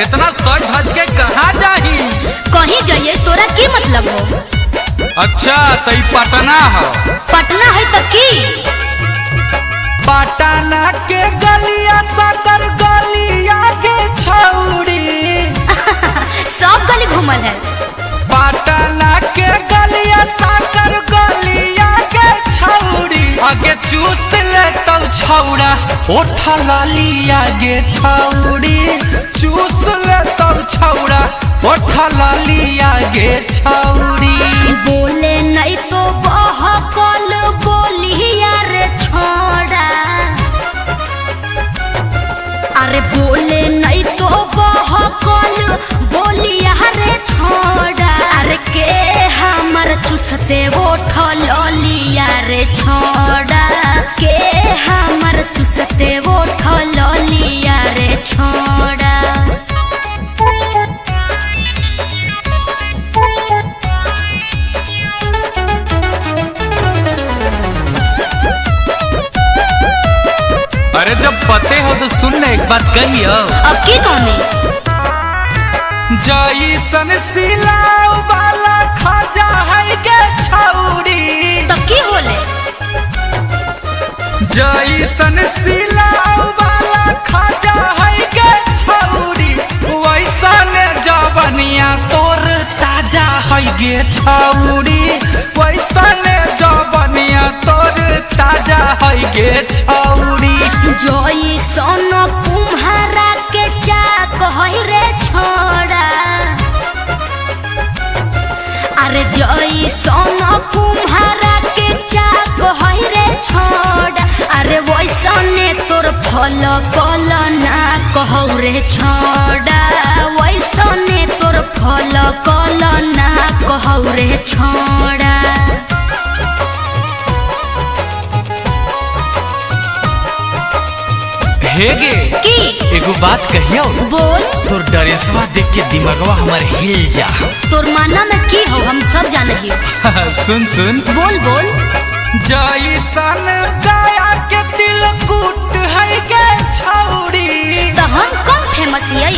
इतना सज धज के कहाँ जाही? कहीं जाइए तोरा की मतलब हो? अच्छा तो पटना है। पटना है तो की? पटना के गलिया साकर गलिया के छौड़ी सब गली घूमल है। पटना के गलिया साकर गलिया के छौड़ी आगे चूस ले तब छौड़ा ओठा लालिया गे छौड़ी चूस ले तब छौड़ा ओठा लालिया गे छौड़ी। बोले नहीं तो बहकल बोलिया रे छोड़ा। अरे बोले नहीं तो बहकल बोलिया रे छोड़ा। अरे के हमर चुसते ओठल लिया रे छोड़ा। के हमर चुसते ओठल लिया रे छोड़ा। अरे जब पते हो तो सुन ले एक बात कही हो। अब की कहनी? जैसन सिलाव वाला खाजा है के छौड़ी। तो की होले? जैसन सिलाव वाला खाजा है के छौड़ी वैसन जवनिया तोर ताजा है गे छौड़ी वैसन जवनिया तोर ताजा है गे छौड़ी। जोई सोनो कुम्हारा के चाक है रे छोड़ा। अरे जोई सोनो कुम्हारा के चाक है रे छोड़ा। अरे वैसने तोर फल कल ना कहौ रे छोड़ा। वैसने तोर फल कल ना कहौ रे छोड़ा। हेगे की? एगो बात कहियो। बोल। तोर ड्रेसवा देख के दिमागवा हमार हिल जा। तोर माना में की हो हम सब जाने हियो। सुन सुन बोल बोल। जैसन गाया के तिलकुट है के छौड़ी। तो हम कम फेमस हियै?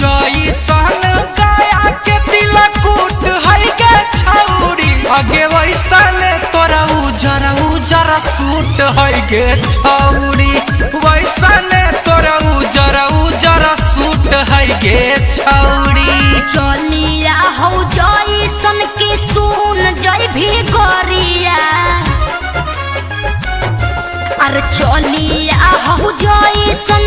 जैसन गाया के तिलकुट है के छौड़ी आगे वैसन तोरा उजरा उजरा सूट है के छौड़ी वैसन तोरा उजरा उजरा सूट है के छौड़ी। चलिया हो जैसन की सुन जय भी गोरिया। अरे चलिया हो जैसन